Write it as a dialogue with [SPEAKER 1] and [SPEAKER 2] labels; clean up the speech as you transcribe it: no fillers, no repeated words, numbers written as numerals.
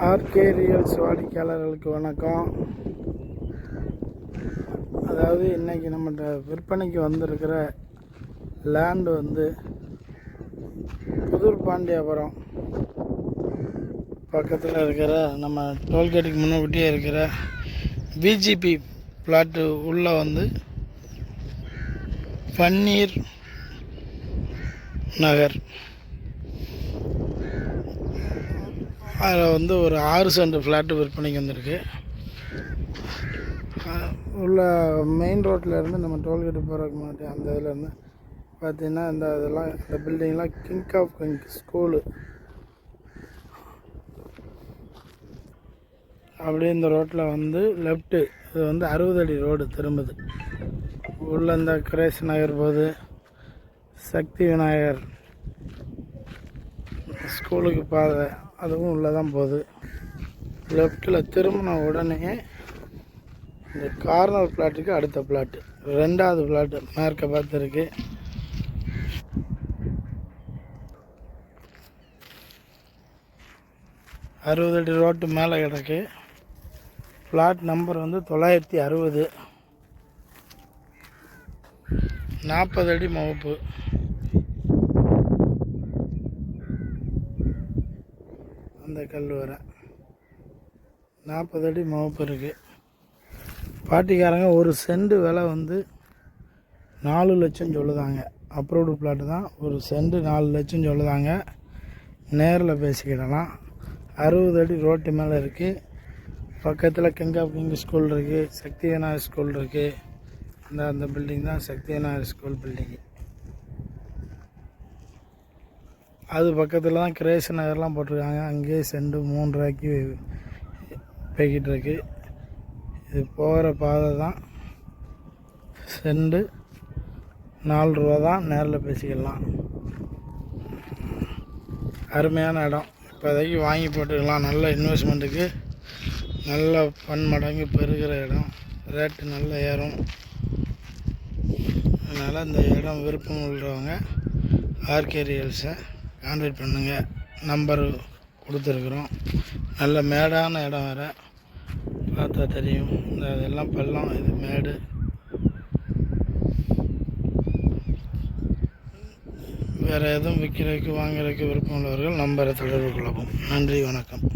[SPEAKER 1] RK ரியல்ஸ் வாடிக்கையாளர்களுக்கு வணக்கம். அதாவது இன்றைக்கி நம்மகிட்ட விற்பனைக்கு வந்திருக்கிற லேண்டு வந்து புதூர் பாண்டியாபுரம் பக்கத்தில் இருக்கிற நம்ம டோல்கேட்டுக்கு முன்னாடியே இருக்கிற பிஜிபி பிளாட்டு உள்ளே வந்து பன்னீர் நகர் அதில் வந்து ஒரு 6 சென்ட் ஃப்ளாட்டு விற்பனைக்கு வந்திருக்கு. உள்ள மெயின் ரோட்டில் இருந்து நம்ம டோல்கேட்டு போகிறதுக்கு முன்னாடி அந்த இதிலேருந்து பார்த்திங்கன்னா இந்த பில்டிங்லாம் கிங் ஆஃப் கிங் ஸ்கூலு அப்படியே இந்த ரோட்டில் வந்து லெஃப்ட்டு இது வந்து 60 அடி ரோடு திரும்புது. உள்ள இந்த கிரேஸ் நகர் போகுது, சக்தி விநாயகர் ஸ்கூலுக்கு பாதை அதுவும் உள்ளே தான் போகுது. லெஃப்டில் திரும்பின உடனே இந்த கார்னர் பிளாட்டுக்கு அடுத்த பிளாட்டு 2வது பிளாட்டு மேற்க பார்த்து இருக்கு. அறுபது அடி ரோட்டு மேலே கிடக்கு. பிளாட் நம்பர் வந்து 960, 40 அடி முகப்பு. அந்த கல் வர 40 அடி முகப்பு இருக்குது. பாட்டிக்காரங்க ஒரு சென்ட் விலை வந்து 4 லட்சம் சொல்லுதாங்க. அப்ரூவ்டு பிளாட்டு தான். ஒரு சென்ட் 4 லட்சம் சொல்லுதாங்க. நேரில் பேசிக்கிடலாம். 60 அடி ரோட்டு மேலே இருக்குது. பக்கத்தில் கிங் ஆஃப் கிங் ஸ்கூல் இருக்குது, சக்தி விநாயகர் ஸ்கூல் இருக்குது. அந்த பில்டிங் தான் சக்தி விநாயகர் ஸ்கூல் பில்டிங்கு. அது பக்கத்தில் தான் கிரேஸ் நகர்லாம் போட்டிருக்காங்க. அங்கேயே சென்ட் 3 ரூபாய்க்கு போய்கிட்டு இருக்கு. இது போகிற பாதை தான். சென்ட் 4 ரூபா தான். நேரில் பேசிக்கலாம். அருமையான இடம். இப்போதைக்கு வாங்கி போட்டுக்கலாம். நல்ல இன்வெஸ்ட்மெண்ட்டுக்கு நல்ல பன்மடங்கு பெருகிற இடம். ரேட்டு நல்லா ஏறும். அதனால் இந்த இடம் விருப்பம் உள்ளவங்க ஆர்கே ரியல்ஸை கான்டாக்ட் பண்ணுங்கள். நம்பர் கொடுத்துருக்குறோம். நல்ல மேடான இடம் வேறு. பார்த்தா தெரியும். இதெல்லாம் பள்ளம், இது மேடு. வேறு எதுவும் விற்கிறதுக்கு வாங்குறதுக்கு விருப்பம் உள்ளவர்கள் நம்பரை தொடர்பு கொள்ளவும். நன்றி, வணக்கம்.